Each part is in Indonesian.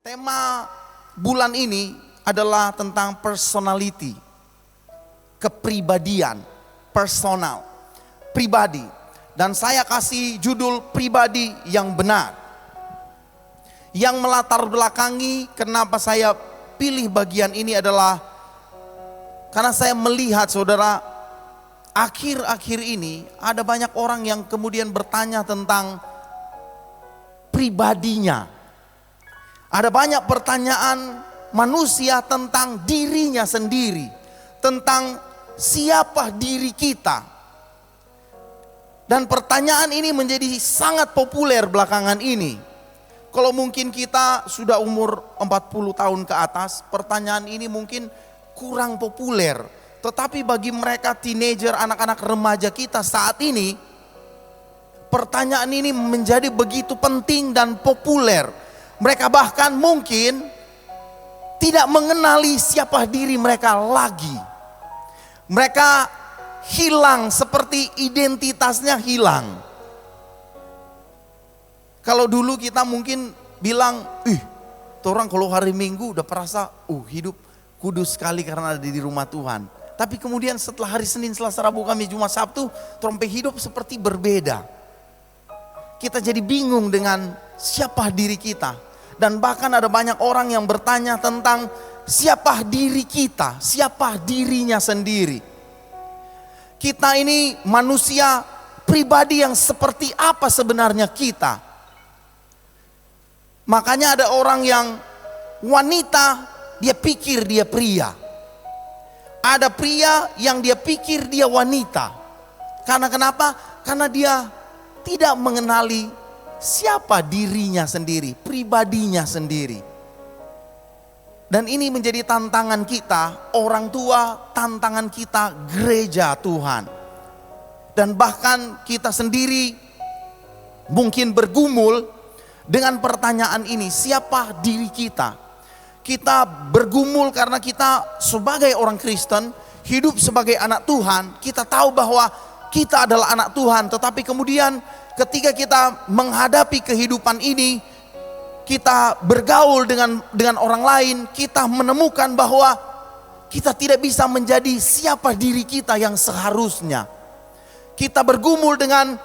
Tema bulan ini adalah tentang personality, kepribadian, personal, pribadi. Dan saya kasih judul pribadi yang benar. Yang melatar belakangi kenapa saya pilih bagian ini adalah karena saya melihat saudara, akhir-akhir ini ada banyak orang yang kemudian bertanya tentang pribadinya. Ada banyak pertanyaan manusia tentang dirinya sendiri, tentang siapa diri kita. Dan pertanyaan ini menjadi sangat populer belakangan ini. Kalau mungkin kita sudah umur 40 tahun ke atas, pertanyaan ini mungkin kurang populer. Tetapi bagi mereka teenager, anak-anak remaja kita saat ini, pertanyaan ini menjadi begitu penting dan populer. Mereka bahkan mungkin tidak mengenali siapa diri mereka lagi. Mereka hilang, seperti identitasnya hilang. Kalau dulu kita mungkin bilang, orang kalau hari Minggu udah perasa, hidup kudus sekali karena ada di rumah Tuhan. Tapi kemudian setelah hari Senin, Selasa, Rabu, Kamis, Jumat, Sabtu, trompe hidup seperti berbeda. Kita jadi bingung dengan siapa diri kita. Dan bahkan ada banyak orang yang bertanya tentang siapa diri kita, siapa dirinya sendiri. Kita ini manusia pribadi yang seperti apa sebenarnya kita. Makanya ada orang yang wanita, dia pikir dia pria. Ada pria yang dia pikir dia wanita. Karena kenapa? Karena dia tidak mengenali siapa dirinya sendiri, pribadinya sendiri. Dan ini menjadi tantangan kita, orang tua, tantangan kita gereja Tuhan. Dan bahkan kita sendiri mungkin bergumul dengan pertanyaan ini, siapa diri kita? Kita bergumul karena kita sebagai orang Kristen, hidup sebagai anak Tuhan, kita tahu bahwa kita adalah anak Tuhan. Tetapi kemudian ketika kita menghadapi kehidupan ini, kita bergaul dengan orang lain, kita menemukan bahwa kita tidak bisa menjadi siapa diri kita yang seharusnya. Kita bergumul dengan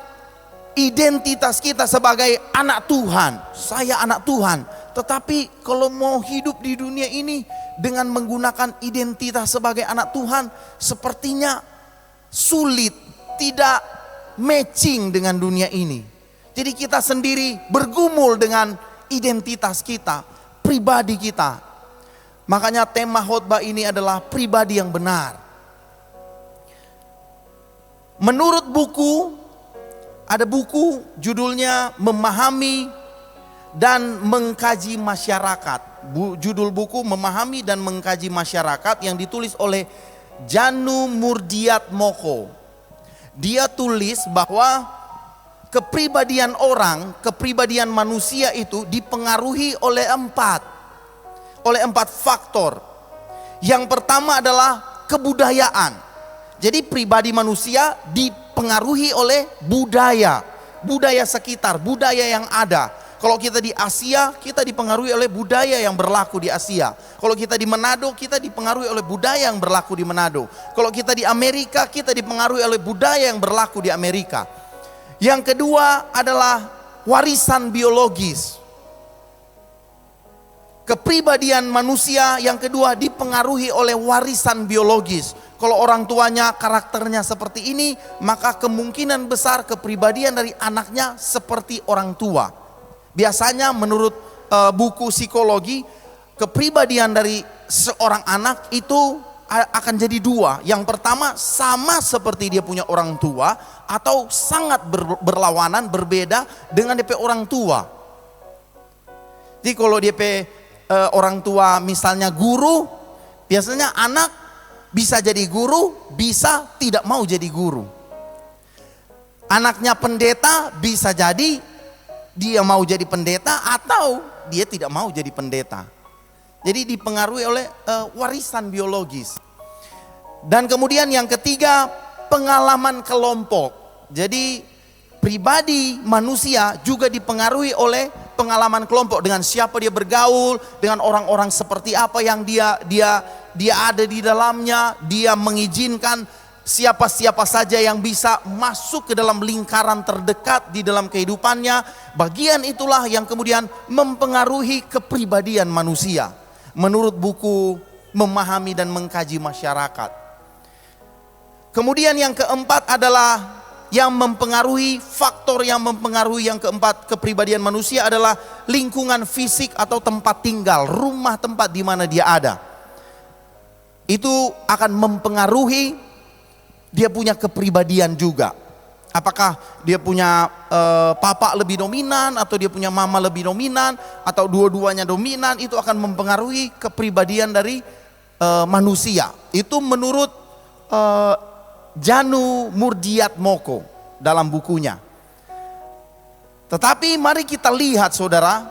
identitas kita sebagai anak Tuhan. Saya anak Tuhan. Tetapi kalau mau hidup di dunia ini dengan menggunakan identitas sebagai anak Tuhan, sepertinya sulit, tidak matching dengan dunia ini. Jadi kita sendiri bergumul dengan identitas kita, pribadi kita. Makanya tema khotbah ini adalah pribadi yang benar. Menurut buku, ada buku judulnya Memahami dan Mengkaji Masyarakat. Judul buku Memahami dan Mengkaji Masyarakat yang ditulis oleh Janu Murdiatmoko. Dia tulis bahwa kepribadian orang, kepribadian manusia itu dipengaruhi oleh empat faktor. Yang pertama adalah kebudayaan. Jadi pribadi manusia dipengaruhi oleh budaya sekitar, budaya yang ada. Kalau kita di Asia, kita dipengaruhi oleh budaya yang berlaku di Asia. Kalau kita di Manado, kita dipengaruhi oleh budaya yang berlaku di Manado. Kalau kita di Amerika, kita dipengaruhi oleh budaya yang berlaku di Amerika. Yang kedua adalah warisan biologis. Kepribadian manusia yang kedua dipengaruhi oleh warisan biologis. Kalau orang tuanya karakternya seperti ini, maka kemungkinan besar kepribadian dari anaknya seperti orang tua. Biasanya menurut buku psikologi, kepribadian dari seorang anak itu akan jadi dua. Yang pertama sama seperti dia punya orang tua, atau sangat berlawanan, berbeda dengan DP orang tua. Jadi kalau DP orang tua misalnya guru, biasanya anak bisa jadi guru, bisa tidak mau jadi guru. Anaknya pendeta, bisa jadi dia mau jadi pendeta atau dia tidak mau jadi pendeta. Jadi dipengaruhi oleh warisan biologis. Dan kemudian yang ketiga, pengalaman kelompok. Jadi pribadi manusia juga dipengaruhi oleh pengalaman kelompok, dengan siapa dia bergaul, dengan orang-orang seperti apa yang dia ada di dalamnya. Dia mengizinkan siapa-siapa saja yang bisa masuk ke dalam lingkaran terdekat di dalam kehidupannya. Bagian itulah yang kemudian mempengaruhi kepribadian manusia menurut buku Memahami dan Mengkaji Masyarakat. Kemudian yang keempat adalah faktor yang mempengaruhi yang keempat kepribadian manusia adalah lingkungan fisik atau tempat tinggal, rumah tempat di mana dia ada. Itu akan mempengaruhi dia punya kepribadian juga. Apakah dia punya papa lebih dominan, atau dia punya mama lebih dominan, atau dua-duanya dominan, itu akan mempengaruhi kepribadian dari manusia. Itu menurut Janu Murdiatmoko dalam bukunya. Tetapi mari kita lihat saudara,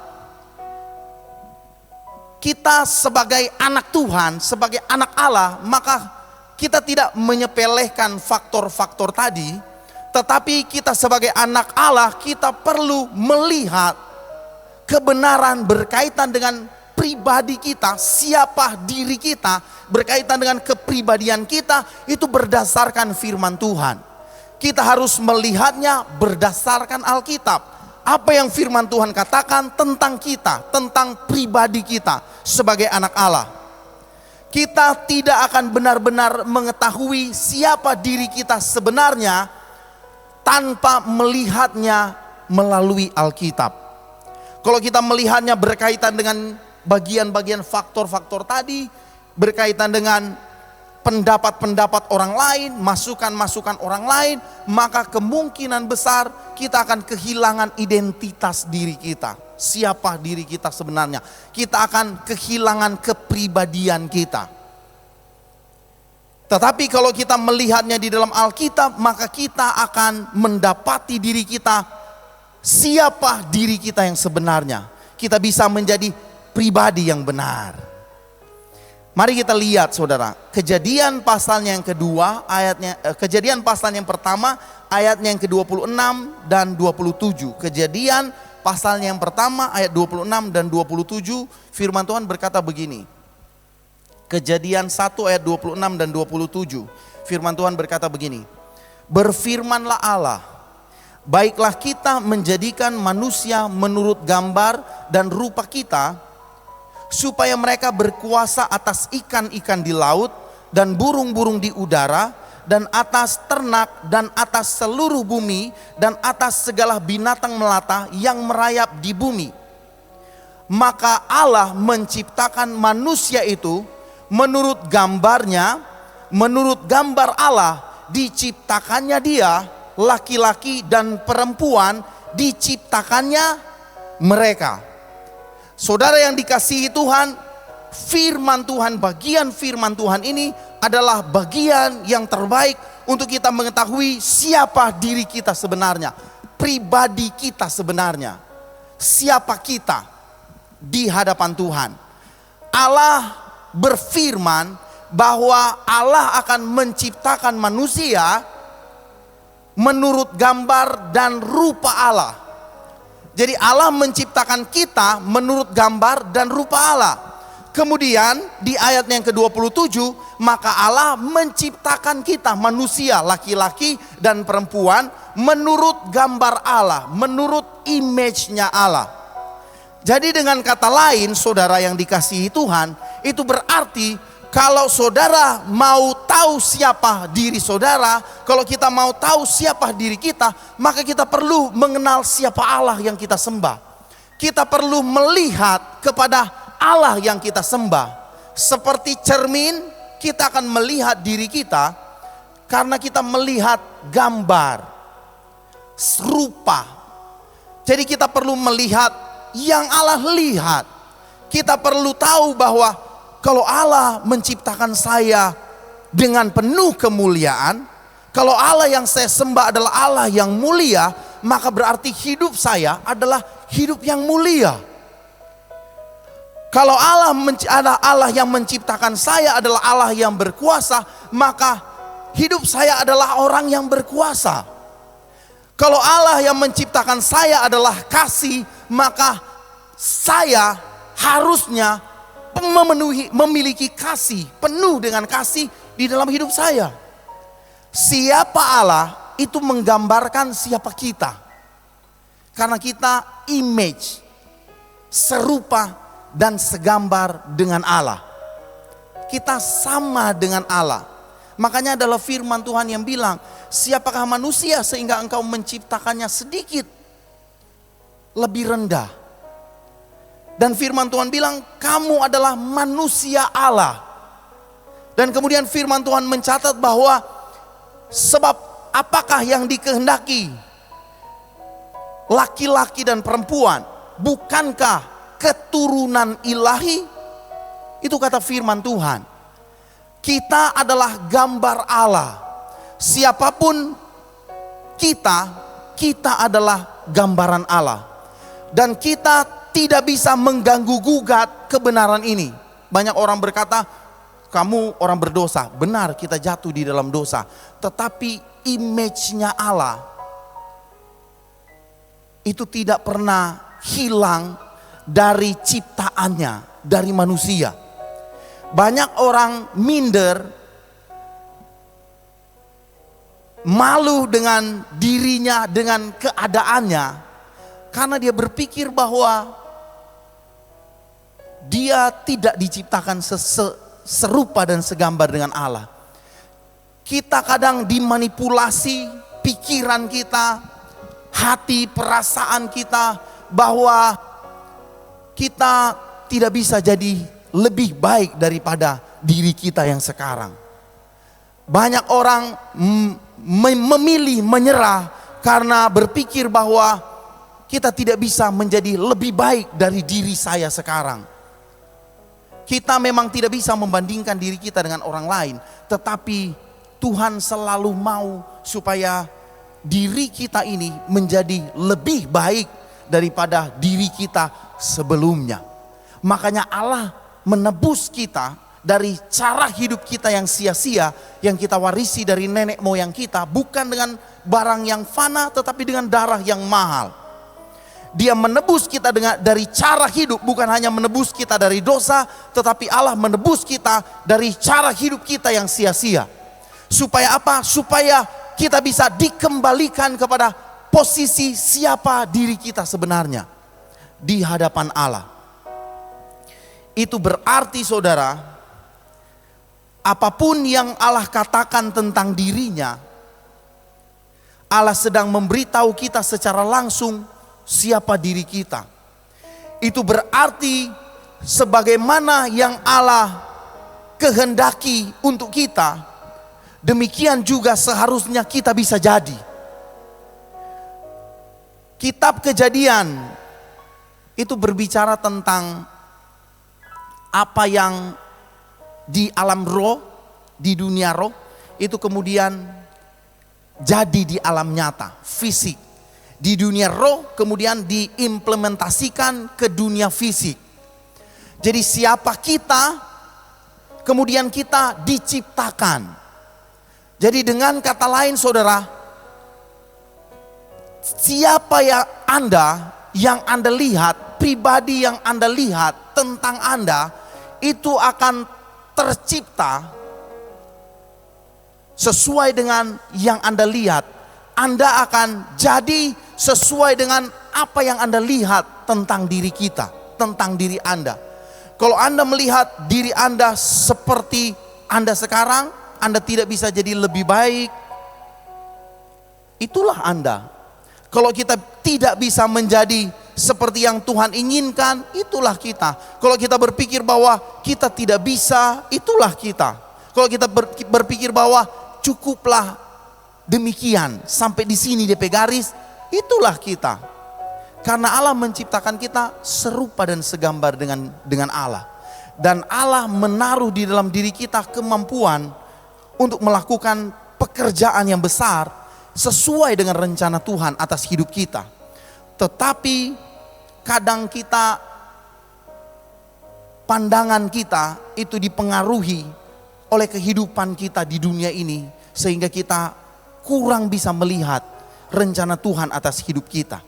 kita sebagai anak Tuhan, sebagai anak Allah, maka kita tidak menyepelekan faktor-faktor tadi. Tetapi kita sebagai anak Allah, kita perlu melihat kebenaran berkaitan dengan pribadi kita, siapa diri kita, berkaitan dengan kepribadian kita, itu berdasarkan firman Tuhan. Kita harus melihatnya berdasarkan Alkitab. Apa yang firman Tuhan katakan tentang kita, tentang pribadi kita sebagai anak Allah. Kita tidak akan benar-benar mengetahui siapa diri kita sebenarnya tanpa melihatnya melalui Alkitab. Kalau kita melihatnya berkaitan dengan bagian-bagian faktor-faktor tadi, berkaitan dengan pendapat-pendapat orang lain, masukan-masukan orang lain, maka kemungkinan besar kita akan kehilangan identitas diri kita. Siapa diri kita sebenarnya? Kita akan kehilangan kepribadian kita. Tetapi kalau kita melihatnya di dalam Alkitab, maka kita akan mendapati diri kita, siapa diri kita yang sebenarnya. Kita bisa menjadi pribadi yang benar. Mari kita lihat saudara, Kejadian pasalnya yang kedua, Kejadian pasal yang pertama, ayatnya yang ke-26 dan 27. Kejadian pasalnya yang pertama, ayat 26 dan 27, firman Tuhan berkata begini. Kejadian 1 ayat 26 dan 27, firman Tuhan berkata begini. Berfirmanlah Allah, baiklah kita menjadikan manusia menurut gambar dan rupa kita, supaya mereka berkuasa atas ikan-ikan di laut dan burung-burung di udara dan atas ternak dan atas seluruh bumi dan atas segala binatang melata yang merayap di bumi. Maka Allah menciptakan manusia itu menurut gambarnya, menurut gambar Allah diciptakannya dia, laki-laki dan perempuan diciptakannya mereka. Saudara yang dikasihi Tuhan, firman Tuhan, bagian firman Tuhan ini adalah bagian yang terbaik untuk kita mengetahui siapa diri kita sebenarnya, pribadi kita sebenarnya, siapa kita di hadapan Tuhan. Allah berfirman bahwa Allah akan menciptakan manusia menurut gambar dan rupa Allah. Jadi Allah menciptakan kita menurut gambar dan rupa Allah. Kemudian di ayat yang ke-27, maka Allah menciptakan kita manusia laki-laki dan perempuan menurut gambar Allah, menurut image-nya Allah. Jadi dengan kata lain saudara yang dikasihi Tuhan, itu berarti kalau saudara mau tahu siapa diri saudara, kalau kita mau tahu siapa diri kita, maka kita perlu mengenal siapa Allah yang kita sembah. Kita perlu melihat kepada Allah yang kita sembah. Seperti cermin, kita akan melihat diri kita karena kita melihat gambar, rupa. Jadi kita perlu melihat yang Allah lihat. Kita perlu tahu bahwa kalau Allah menciptakan saya dengan penuh kemuliaan, kalau Allah yang saya sembah adalah Allah yang mulia, maka berarti hidup saya adalah hidup yang mulia. Kalau Allah yang menciptakan saya adalah Allah yang berkuasa, maka hidup saya adalah orang yang berkuasa. Kalau Allah yang menciptakan saya adalah kasih, maka saya harusnya memiliki kasih, penuh dengan kasih di dalam hidup saya. Siapa Allah itu menggambarkan siapa kita. Karena kita image, serupa dan segambar dengan Allah. Kita sama dengan Allah. Makanya adalah firman Tuhan yang bilang, siapakah manusia sehingga engkau menciptakannya sedikit lebih rendah. Dan firman Tuhan bilang, kamu adalah manusia Allah. Dan kemudian firman Tuhan mencatat bahwa sebab apakah yang dikehendaki laki-laki dan perempuan, bukankah keturunan ilahi? Itu kata firman Tuhan. Kita adalah gambar Allah. Siapapun kita adalah gambaran Allah. Dan kita tidak bisa mengganggu gugat kebenaran ini. Banyak orang berkata, kamu orang berdosa. Benar, kita jatuh di dalam dosa. Tetapi image-nya Allah itu tidak pernah hilang dari ciptaannya, dari manusia. Banyak orang minder, malu dengan dirinya, dengan keadaannya, karena dia berpikir bahwa dia tidak diciptakan serupa dan segambar dengan Allah. Kita kadang dimanipulasi pikiran kita, hati, perasaan kita, bahwa kita tidak bisa jadi lebih baik daripada diri kita yang sekarang. Banyak orang memilih menyerah karena berpikir bahwa kita tidak bisa menjadi lebih baik dari diri saya sekarang. Kita memang tidak bisa membandingkan diri kita dengan orang lain, tetapi Tuhan selalu mau supaya diri kita ini menjadi lebih baik daripada diri kita sebelumnya. Makanya Allah menebus kita dari cara hidup kita yang sia-sia, yang kita warisi dari nenek moyang kita, bukan dengan barang yang fana tetapi dengan darah yang mahal. Dia menebus kita dari cara hidup, bukan hanya menebus kita dari dosa, tetapi Allah menebus kita dari cara hidup kita yang sia-sia. Supaya apa? Supaya kita bisa dikembalikan kepada posisi siapa diri kita sebenarnya di hadapan Allah. Itu berarti saudara, apapun yang Allah katakan tentang dirinya, Allah sedang memberitahu kita secara langsung siapa diri kita. Itu berarti sebagaimana yang Allah kehendaki untuk kita, demikian juga seharusnya kita bisa jadi. Kitab Kejadian itu berbicara tentang apa yang di alam roh, di dunia roh, itu kemudian jadi di alam nyata, fisik. Di dunia roh kemudian diimplementasikan ke dunia fisik. Jadi siapa kita, kemudian kita diciptakan. Jadi dengan kata lain saudara, siapa yang Anda lihat, pribadi yang Anda lihat tentang Anda, itu akan tercipta sesuai dengan yang Anda lihat. Anda akan jadi sesuai dengan apa yang Anda lihat tentang diri kita, tentang diri Anda. Kalau Anda melihat diri Anda seperti Anda sekarang, Anda tidak bisa jadi lebih baik, itulah Anda. Kalau kita tidak bisa menjadi seperti yang Tuhan inginkan, itulah kita. Kalau kita berpikir bahwa kita tidak bisa, itulah kita. Kalau kita berpikir bahwa cukuplah demikian, sampai di sini DP garis, itulah kita. Karena Allah menciptakan kita serupa dan segambar dengan Allah. Dan Allah menaruh di dalam diri kita kemampuan untuk melakukan pekerjaan yang besar sesuai dengan rencana Tuhan atas hidup kita. Tetapi kadang kita, pandangan kita itu dipengaruhi oleh kehidupan kita di dunia ini, sehingga kita kurang bisa melihat rencana Tuhan atas hidup kita.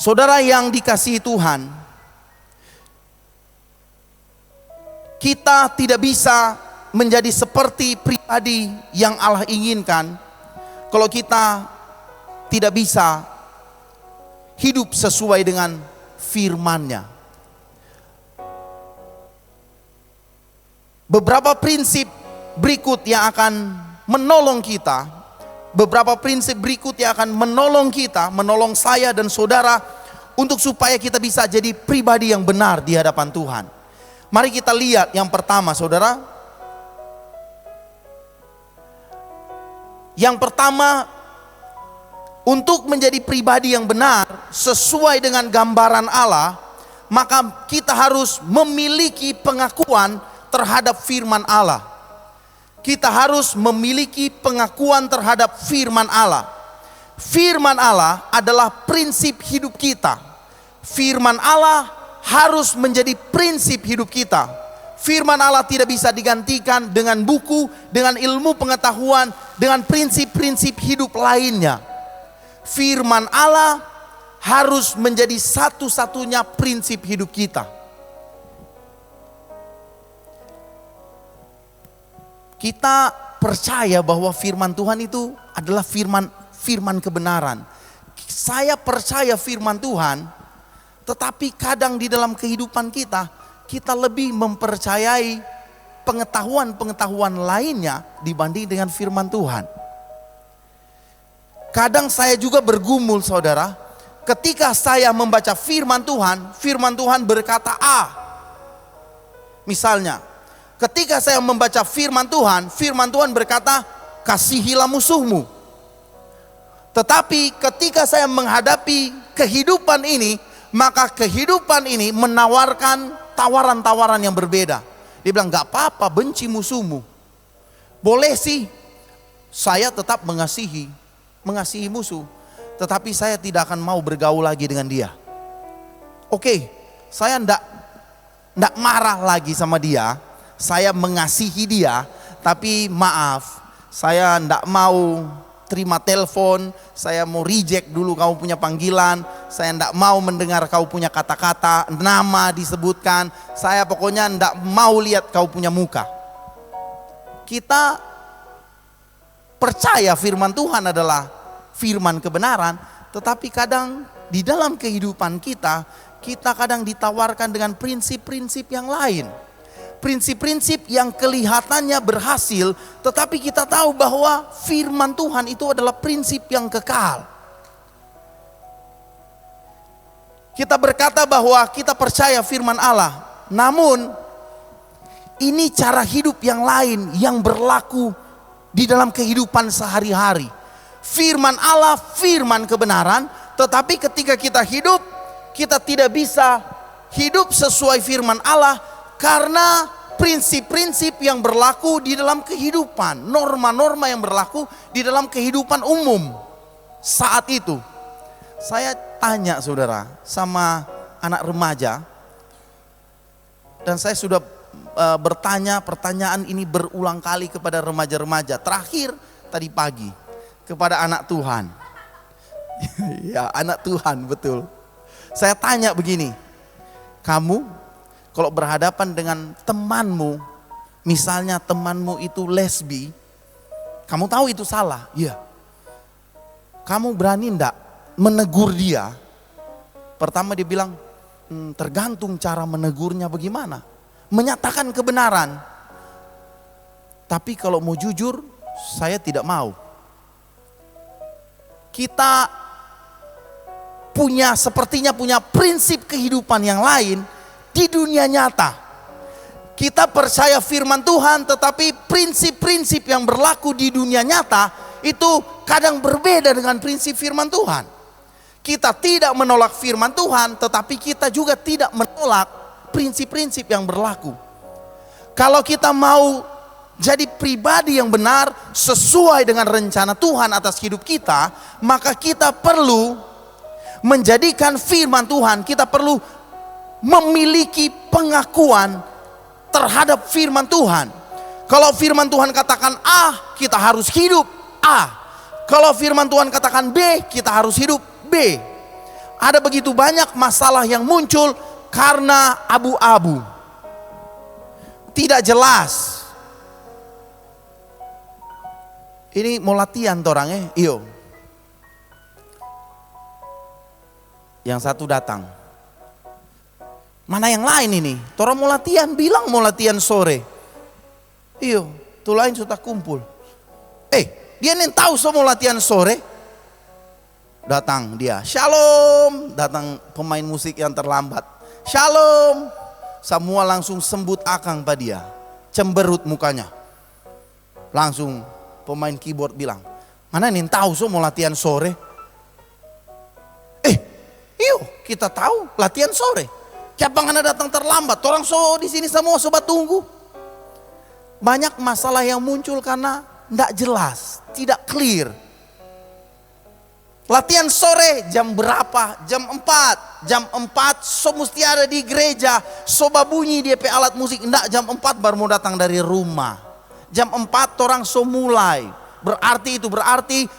Saudara yang dikasihi Tuhan, kita tidak bisa menjadi seperti pribadi yang Allah inginkan kalau kita tidak bisa hidup sesuai dengan firman-Nya. Beberapa prinsip berikut yang akan menolong kita, beberapa prinsip berikut yang akan menolong kita, menolong saya dan saudara untuk supaya kita bisa jadi pribadi yang benar di hadapan Tuhan. Mari kita lihat yang pertama, saudara. Yang pertama, untuk menjadi pribadi yang benar sesuai dengan gambaran Allah, maka kita harus memiliki pengakuan terhadap firman Allah. Kita harus memiliki pengakuan terhadap firman Allah. Firman Allah adalah prinsip hidup kita. Firman Allah harus menjadi prinsip hidup kita. Firman Allah tidak bisa digantikan dengan buku, dengan ilmu pengetahuan, dengan prinsip-prinsip hidup lainnya. Firman Allah harus menjadi satu-satunya prinsip hidup kita. Kita percaya bahwa firman Tuhan itu adalah firman kebenaran. Saya percaya firman Tuhan, tetapi kadang di dalam kehidupan kita lebih mempercayai pengetahuan-pengetahuan lainnya dibanding dengan firman Tuhan. Kadang saya juga bergumul, saudara, ketika saya membaca firman Tuhan berkata A. Misalnya, ketika saya membaca firman Tuhan berkata, kasihilah musuhmu. Tetapi ketika saya menghadapi kehidupan ini, maka kehidupan ini menawarkan tawaran-tawaran yang berbeda. Dia bilang, gak apa-apa benci musuhmu. Boleh sih, saya tetap mengasihi musuh. Tetapi saya tidak akan mau bergaul lagi dengan dia. Oke, saya ndak marah lagi sama dia. Saya mengasihi dia, tapi maaf, saya ndak mau terima telepon, saya mau reject dulu kau punya panggilan, saya ndak mau mendengar kau punya kata-kata, nama disebutkan, saya pokoknya ndak mau lihat kau punya muka. Kita percaya firman Tuhan adalah firman kebenaran, tetapi kadang di dalam kehidupan kita kadang ditawarkan dengan prinsip-prinsip yang lain. Prinsip-prinsip yang kelihatannya berhasil, tetapi kita tahu bahwa firman Tuhan itu adalah prinsip yang kekal. Kita berkata bahwa kita percaya firman Allah, namun ini cara hidup yang lain yang berlaku di dalam kehidupan sehari-hari. Firman Allah, firman kebenaran, tetapi ketika kita hidup, kita tidak bisa hidup sesuai firman Allah karena prinsip-prinsip yang berlaku di dalam kehidupan, norma-norma yang berlaku di dalam kehidupan umum saat itu. Saya tanya, saudara, sama anak remaja, dan saya sudah bertanya pertanyaan ini berulang kali kepada remaja-remaja. Terakhir tadi pagi kepada anak Tuhan. Ya, anak Tuhan, betul. Saya tanya begini, kamu kalau berhadapan dengan temanmu, misalnya temanmu itu lesbi, kamu tahu itu salah, iya. Kamu berani enggak menegur dia? Pertama dia bilang, tergantung cara menegurnya bagaimana. Menyatakan kebenaran. Tapi kalau mau jujur, saya tidak mau. Kita sepertinya punya prinsip kehidupan yang lain di dunia nyata. Kita percaya firman Tuhan, tetapi prinsip-prinsip yang berlaku di dunia nyata itu kadang berbeda dengan prinsip firman Tuhan. Kita tidak menolak firman Tuhan, tetapi kita juga tidak menolak prinsip-prinsip yang berlaku. Kalau kita mau jadi pribadi yang benar sesuai dengan rencana Tuhan atas hidup kita, maka kita perlu menjadikan firman Tuhan, kita perlu memiliki pengakuan terhadap firman Tuhan. Kalau firman Tuhan katakan A, kita harus hidup A. Kalau firman Tuhan katakan B, kita harus hidup B. ada begitu banyak masalah yang muncul karena abu-abu, tidak jelas. Ini mau latihan orangnya, iyo. Yang satu datang. Mana yang lain ini? Torang mau latihan, bilang mau latihan sore. Iyo, tuh lain sudah kumpul. Dia nih tahu semua latihan sore. Datang dia, shalom. Datang pemain musik yang terlambat, shalom. Semua langsung sembut akang pada dia, cemberut mukanya. Langsung pemain keyboard bilang, mana nih tahu semua latihan sore. Kita tahu latihan sore. Siapa ngana datang terlambat? Orang di sini semua sobat tunggu. Banyak masalah yang muncul karena tidak jelas, tidak clear. Latihan sore jam berapa? Jam 4. Jam 4 so mesti ada di gereja. Soba bunyi dia pe alat musik. Enggak, jam 4 baru mau datang dari rumah. Jam 4 orang so mulai. Berarti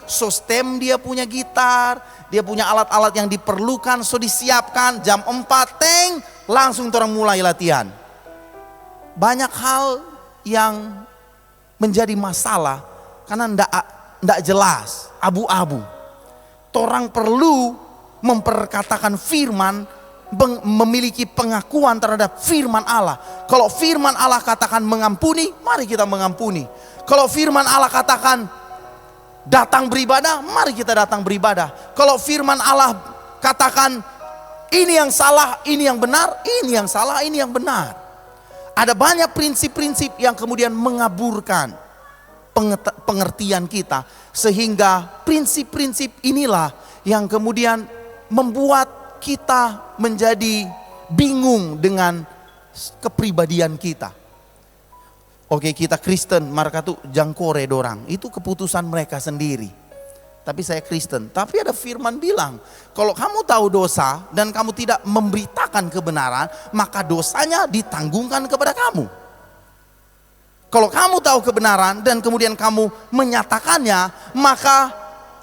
so stem dia punya gitar, dia punya alat-alat yang diperlukan, so disiapkan. Jam 4 teng, langsung orang mulai latihan. Banyak hal yang menjadi masalah karena ndak jelas, abu-abu. Orang perlu memperkatakan firman, memiliki pengakuan terhadap firman Allah. Kalau firman Allah katakan mengampuni, mari kita mengampuni. Kalau firman Allah katakan datang beribadah, mari kita datang beribadah. Kalau firman Allah katakan ini yang salah, ini yang benar, ini yang salah, ini yang benar. Ada banyak prinsip-prinsip yang kemudian mengaburkan pengertian kita, sehingga prinsip-prinsip inilah yang kemudian membuat kita menjadi bingung dengan kepribadian kita. Oke, kita Kristen, mereka tuh jangkore dorang, itu keputusan mereka sendiri. Tapi saya Kristen, tapi ada firman bilang, kalau kamu tahu dosa dan kamu tidak memberitakan kebenaran, maka dosanya ditanggungkan kepada kamu. Kalau kamu tahu kebenaran dan kemudian kamu menyatakannya, maka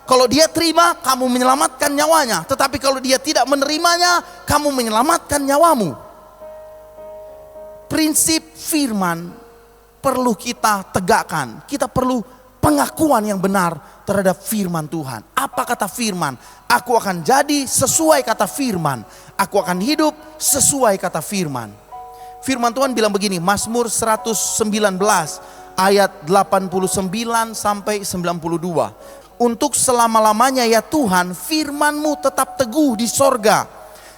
kalau dia terima, kamu menyelamatkan nyawanya. Tetapi kalau dia tidak menerimanya, kamu menyelamatkan nyawamu. Prinsip firman perlu kita tegakkan. Kita perlu pengakuan yang benar terhadap firman Tuhan. Apa kata firman? Aku akan jadi sesuai kata firman. Aku akan hidup sesuai kata firman. Firman Tuhan bilang begini, Mazmur 119 ayat 89 sampai 92. Untuk selama-lamanya ya Tuhan, firman-Mu tetap teguh di sorga.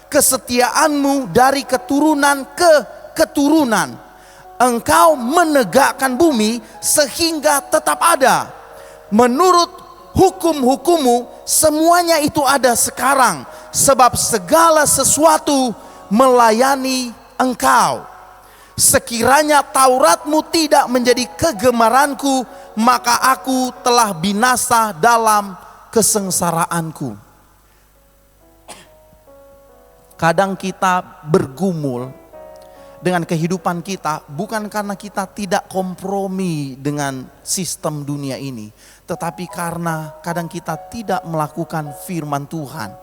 Kesetiaan-Mu dari keturunan ke keturunan. Engkau menegakkan bumi sehingga tetap ada. Menurut hukum-hukum-Mu semuanya itu ada sekarang. Sebab segala sesuatu melayani Engkau. Sekiranya Taurat-Mu tidak menjadi kegemaranku, maka aku telah binasa dalam kesengsaraanku. Kadang kita bergumul dengan kehidupan kita bukan karena kita tidak kompromi dengan sistem dunia ini, tetapi karena kadang kita tidak melakukan firman Tuhan.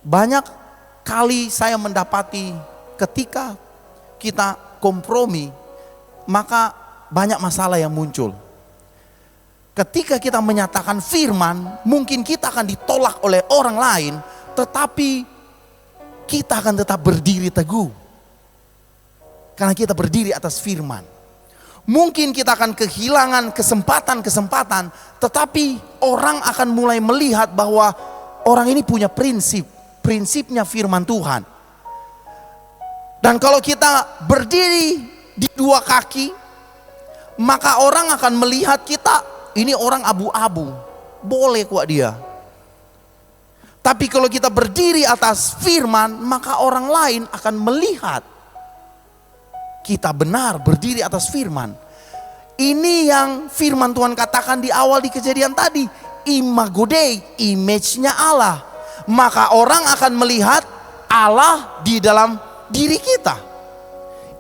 Banyak kali saya mendapati ketika kita kompromi, maka banyak masalah yang muncul. Ketika kita menyatakan firman, mungkin kita akan ditolak oleh orang lain, tetapi kita akan tetap berdiri teguh. Karena kita berdiri atas firman. Mungkin kita akan kehilangan kesempatan-kesempatan, tetapi orang akan mulai melihat bahwa orang ini punya prinsipnya firman Tuhan. Dan kalau kita berdiri di dua kaki, maka orang akan melihat kita, ini orang abu-abu, boleh kok dia. Tapi kalau kita berdiri atas firman, maka orang lain akan melihat kita benar berdiri atas firman. Ini yang firman Tuhan katakan di awal di Kejadian tadi, imago Dei, image-nya Allah. Maka orang akan melihat Allah di dalam diri kita.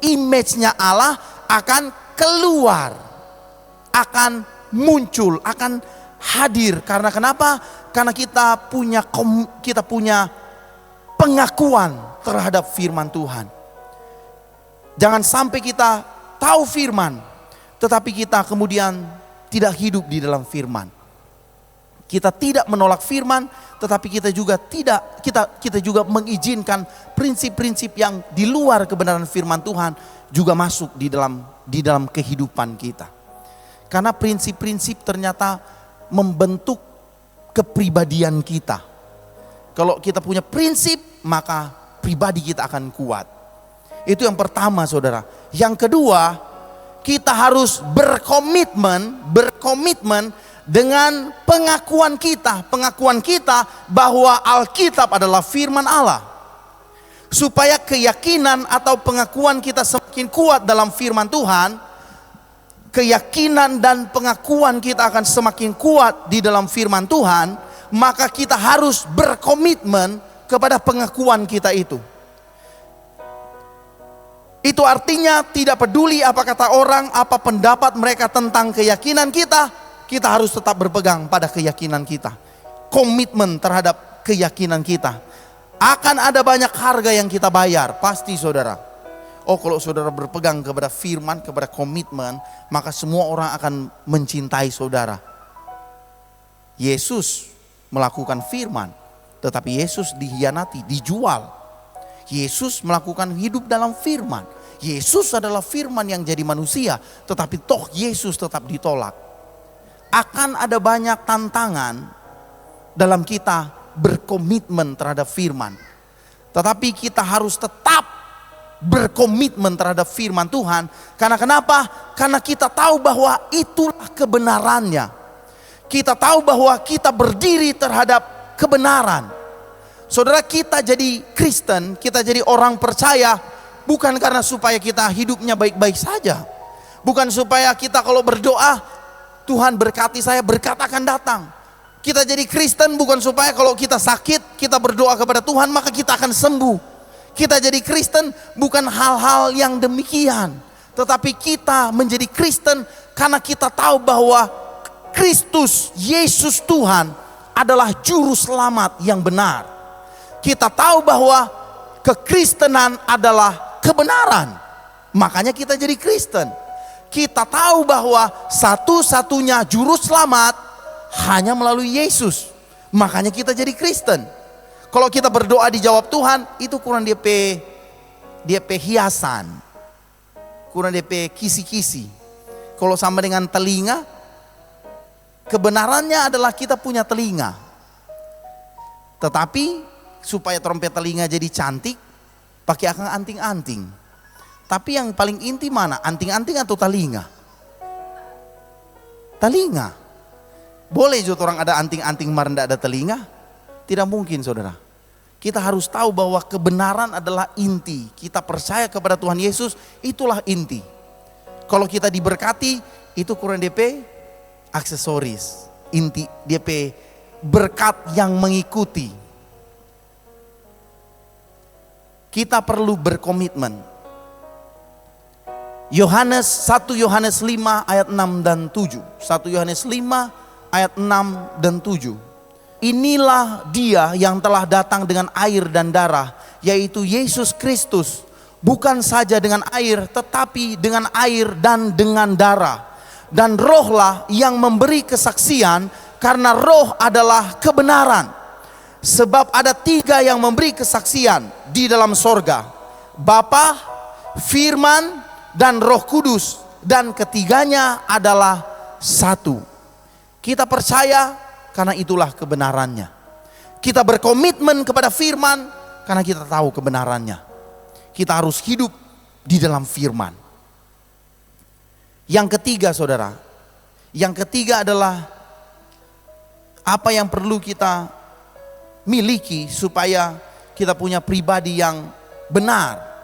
Image-nya Allah akan keluar, akan muncul, akan hadir. Karena kenapa? Karena kita punya pengakuan terhadap firman Tuhan. Jangan sampai kita tahu firman, tetapi kita kemudian tidak hidup di dalam firman. Kita tidak menolak firman, tetapi kita juga mengizinkan prinsip-prinsip yang di luar kebenaran firman Tuhan juga masuk di dalam kehidupan kita. Karena prinsip-prinsip ternyata membentuk kepribadian kita. Kalau kita punya prinsip, maka pribadi kita akan kuat. Itu yang pertama, saudara. Yang kedua, kita harus berkomitmen dengan pengakuan kita bahwa Alkitab adalah firman Allah. Supaya keyakinan atau pengakuan kita semakin kuat dalam firman Tuhan, keyakinan dan pengakuan kita akan semakin kuat di dalam firman Tuhan, maka kita harus berkomitmen kepada pengakuan kita itu. Itu artinya tidak peduli apa kata orang, apa pendapat mereka tentang keyakinan kita harus tetap berpegang pada keyakinan kita. Komitmen terhadap keyakinan kita. Akan ada banyak harga yang kita bayar, pasti saudara. Oh, kalau saudara berpegang kepada firman, kepada komitmen, maka semua orang akan mencintai saudara. Yesus melakukan firman, tetapi Yesus dihianati, dijual. Yesus melakukan hidup dalam firman. Yesus adalah firman yang jadi manusia, tetapi toh Yesus tetap ditolak. Akan ada banyak tantangan dalam kita berkomitmen terhadap firman. Tetapi kita harus tetap berkomitmen terhadap firman Tuhan. Karena kenapa? Karena kita tahu bahwa itulah kebenarannya. Kita tahu bahwa kita berdiri terhadap kebenaran. Saudara, kita jadi Kristen, kita jadi orang percaya bukan karena supaya kita hidupnya baik-baik saja. Bukan supaya kita kalau berdoa, Tuhan berkati saya, berkat akan datang. Kita jadi Kristen bukan supaya kalau kita sakit, kita berdoa kepada Tuhan maka kita akan sembuh. Kita jadi Kristen bukan hal-hal yang demikian. Tetapi kita menjadi Kristen karena kita tahu bahwa Kristus, Yesus Tuhan adalah juru selamat yang benar. Kita tahu bahwa kekristenan adalah kebenaran. Makanya kita jadi Kristen. Kita tahu bahwa satu-satunya juru selamat hanya melalui Yesus. Makanya kita jadi Kristen. Kalau kita berdoa dijawab Tuhan, itu kurang DP hiasan. Kurang DP kisi-kisi. Kalau sama dengan telinga, kebenarannya adalah kita punya telinga. Tetapi supaya trompet telinga jadi cantik, pakai akang anting-anting. Tapi yang paling inti mana? Anting-anting atau telinga? Telinga. Boleh juga orang ada anting-anting marah ada telinga? Tidak mungkin, saudara. Kita harus tahu bahwa kebenaran adalah inti. Kita percaya kepada Tuhan Yesus, itulah inti. Kalau kita diberkati, itu kurang DP aksesoris. Inti DP berkat yang mengikuti. Kita perlu berkomitmen. 1 Yohanes 5 ayat 6 dan 7. 1 Yohanes 5 ayat 6 dan 7. Inilah dia yang telah datang dengan air dan darah, yaitu Yesus Kristus. Bukan saja dengan air, tetapi dengan air dan dengan darah. Dan rohlah yang memberi kesaksian, karena roh adalah kebenaran. Sebab ada 3 yang memberi kesaksian di dalam sorga. Bapa, Firman, dan Roh Kudus, dan ketiganya adalah satu. Kita percaya karena itulah kebenarannya. Kita berkomitmen kepada firman karena kita tahu kebenarannya. Kita harus hidup di dalam firman. Yang ketiga, saudara, yang ketiga adalah apa yang perlu kita miliki supaya kita punya pribadi yang benar.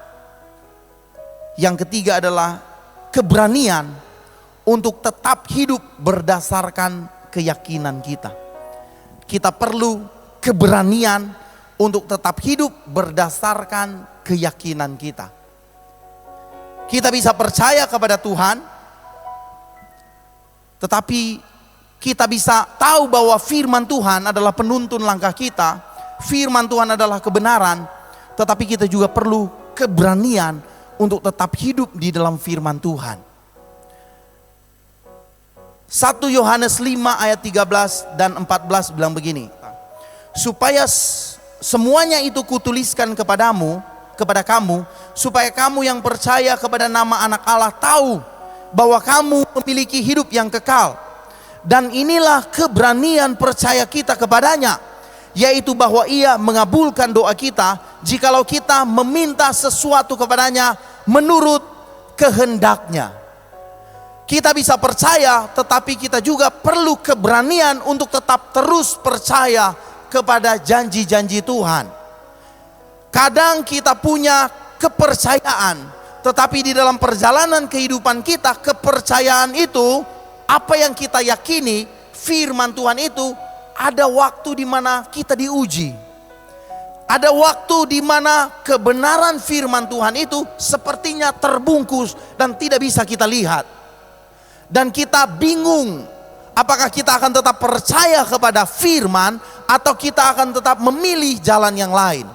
Yang ketiga adalah keberanian untuk tetap hidup berdasarkan keyakinan kita. Kita perlu keberanian untuk tetap hidup berdasarkan keyakinan kita. Kita bisa percaya kepada Tuhan, tetapi kita bisa tahu bahwa firman Tuhan adalah penuntun langkah kita, firman Tuhan adalah kebenaran, tetapi kita juga perlu keberanian untuk tetap hidup di dalam firman Tuhan. 1 Yohanes 5 ayat 13 dan 14 bilang begini, supaya semuanya itu kutuliskan kepada kamu, supaya kamu yang percaya kepada nama anak Allah tahu bahwa kamu memiliki hidup yang kekal. Dan inilah keberanian percaya kita kepadanya, yaitu bahwa ia mengabulkan doa kita jikalau kita meminta sesuatu kepadanya menurut kehendaknya. Kita bisa percaya, tetapi kita juga perlu keberanian untuk tetap terus percaya kepada janji-janji Tuhan. Kadang kita punya kepercayaan, tetapi di dalam perjalanan kehidupan kita, kepercayaan itu, apa yang kita yakini, firman Tuhan itu, ada waktu di mana kita diuji. Ada waktu di mana kebenaran firman Tuhan itu sepertinya terbungkus dan tidak bisa kita lihat. Dan kita bingung, apakah kita akan tetap percaya kepada firman atau kita akan tetap memilih jalan yang lain.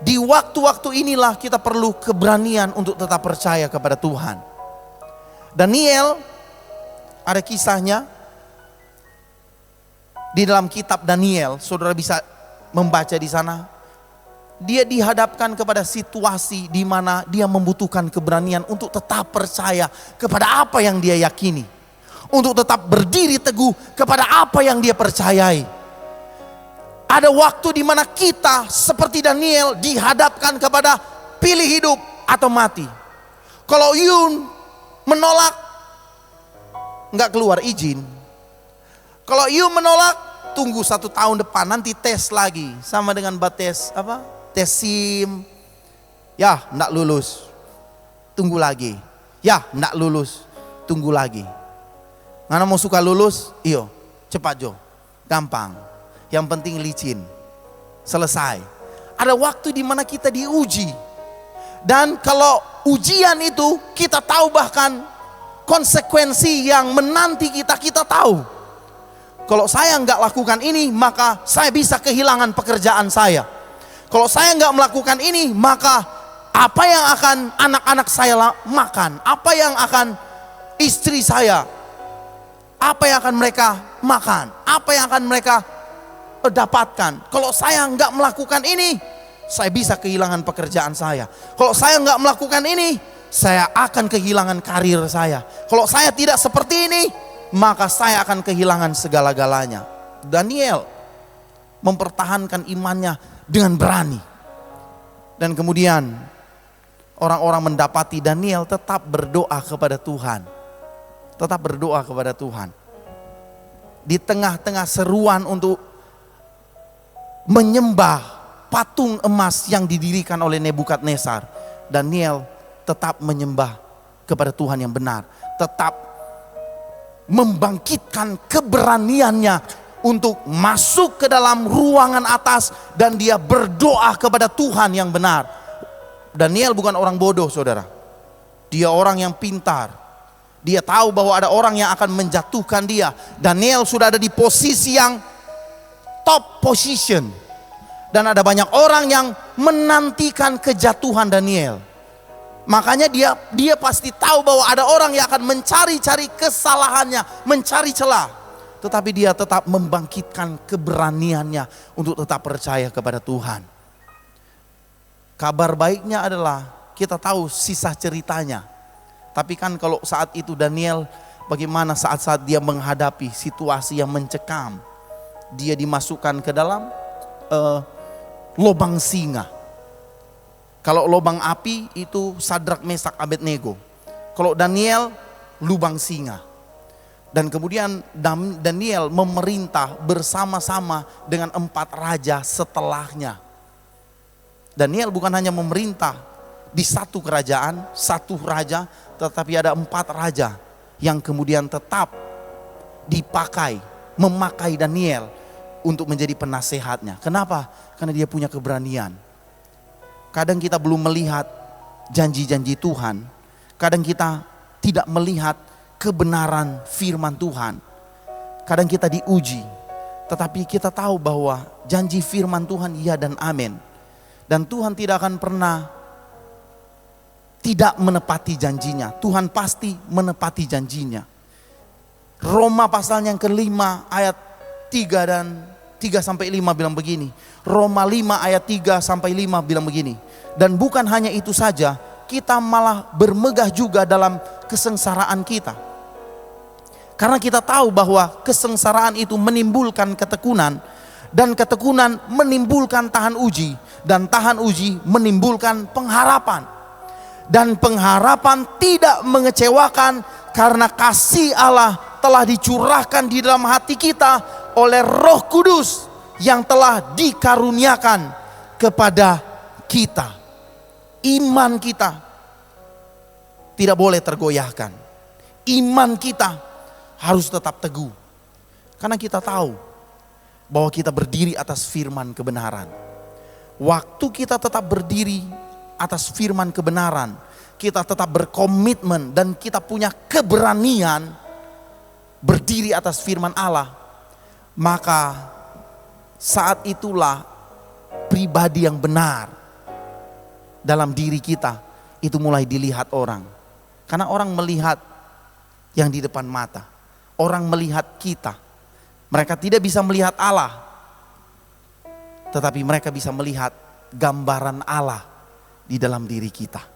Di waktu-waktu inilah kita perlu keberanian untuk tetap percaya kepada Tuhan. Daniel, ada kisahnya di dalam kitab Daniel, saudara bisa membaca di sana. Dia dihadapkan kepada situasi di mana dia membutuhkan keberanian untuk tetap percaya kepada apa yang dia yakini, untuk tetap berdiri teguh kepada apa yang dia percayai. Ada waktu di mana kita seperti Daniel dihadapkan kepada pilih hidup atau mati. Kalau you menolak, nggak keluar izin. Kalau you menolak, tunggu 1 tahun depan, nanti tes lagi, sama dengan tes tes SIM, ya enggak lulus, tunggu lagi, ya enggak lulus, tunggu lagi. Mana mau suka lulus, iyo cepat Jo, gampang, yang penting licin, selesai. Ada waktu di mana kita diuji, dan kalau ujian itu kita tahu bahkan konsekuensi yang menanti kita tahu. Kalau saya enggak lakukan ini, maka saya bisa kehilangan pekerjaan saya. Kalau saya nggak melakukan ini, maka apa yang akan anak-anak saya makan? Apa yang akan istri saya? Apa yang akan mereka makan? Apa yang akan mereka dapatkan? Kalau saya nggak melakukan ini, saya bisa kehilangan pekerjaan saya. Kalau saya nggak melakukan ini, saya akan kehilangan karir saya. Kalau saya tidak seperti ini, maka saya akan kehilangan segala-galanya. Daniel mempertahankan imannya dengan berani. Dan kemudian orang-orang mendapati Daniel tetap berdoa kepada Tuhan. Tetap berdoa kepada Tuhan. Di tengah-tengah seruan untuk menyembah patung emas yang didirikan oleh Nebukadnezar, Daniel tetap menyembah kepada Tuhan yang benar. Tetap membangkitkan keberaniannya untuk masuk ke dalam ruangan atas dan dia berdoa kepada Tuhan yang benar. Daniel bukan orang bodoh, saudara. Dia orang yang pintar. Dia tahu bahwa ada orang yang akan menjatuhkan dia. Daniel sudah ada di posisi yang top position. Dan ada banyak orang yang menantikan kejatuhan Daniel. Makanya dia pasti tahu bahwa ada orang yang akan mencari-cari kesalahannya, mencari celah. Tetapi dia tetap membangkitkan keberaniannya untuk tetap percaya kepada Tuhan. Kabar baiknya adalah kita tahu sisa ceritanya. Tapi kan kalau saat itu Daniel, bagaimana saat-saat dia menghadapi situasi yang mencekam. Dia dimasukkan ke dalam lubang singa. Kalau lubang api itu Sadrak, Mesak, Abednego. Kalau Daniel, lubang singa. Dan kemudian Daniel memerintah bersama-sama dengan 4 raja setelahnya. Daniel bukan hanya memerintah di satu kerajaan, satu raja, tetapi ada 4 raja yang kemudian tetap memakai Daniel untuk menjadi penasehatnya. Kenapa? Karena dia punya keberanian. Kadang kita belum melihat janji-janji Tuhan. Kadang kita tidak melihat kebenaran firman Tuhan. Kadang kita diuji, tetapi kita tahu bahwa janji firman Tuhan iya dan amin. Dan Tuhan tidak akan pernah tidak menepati janjinya. Tuhan pasti menepati janjinya. Roma pasal yang kelima ayat 3 dan 3-5 bilang begini. Roma 5 ayat 3-5 bilang begini. Dan bukan hanya itu saja, kita malah bermegah juga dalam kesengsaraan kita. Karena kita tahu bahwa kesengsaraan itu menimbulkan ketekunan, dan ketekunan menimbulkan tahan uji, dan tahan uji menimbulkan pengharapan. Dan pengharapan tidak mengecewakan karena kasih Allah telah dicurahkan di dalam hati kita oleh Roh Kudus yang telah dikaruniakan kepada kita. Iman kita tidak boleh tergoyahkan. Iman kita harus tetap teguh. Karena kita tahu bahwa kita berdiri atas firman kebenaran. Waktu kita tetap berdiri atas firman kebenaran, kita tetap berkomitmen dan kita punya keberanian berdiri atas firman Allah, maka saat itulah pribadi yang benar dalam diri kita itu mulai dilihat orang. Karena orang melihat yang di depan mata, orang melihat kita. Mereka tidak bisa melihat Allah, tetapi mereka bisa melihat gambaran Allah di dalam diri kita.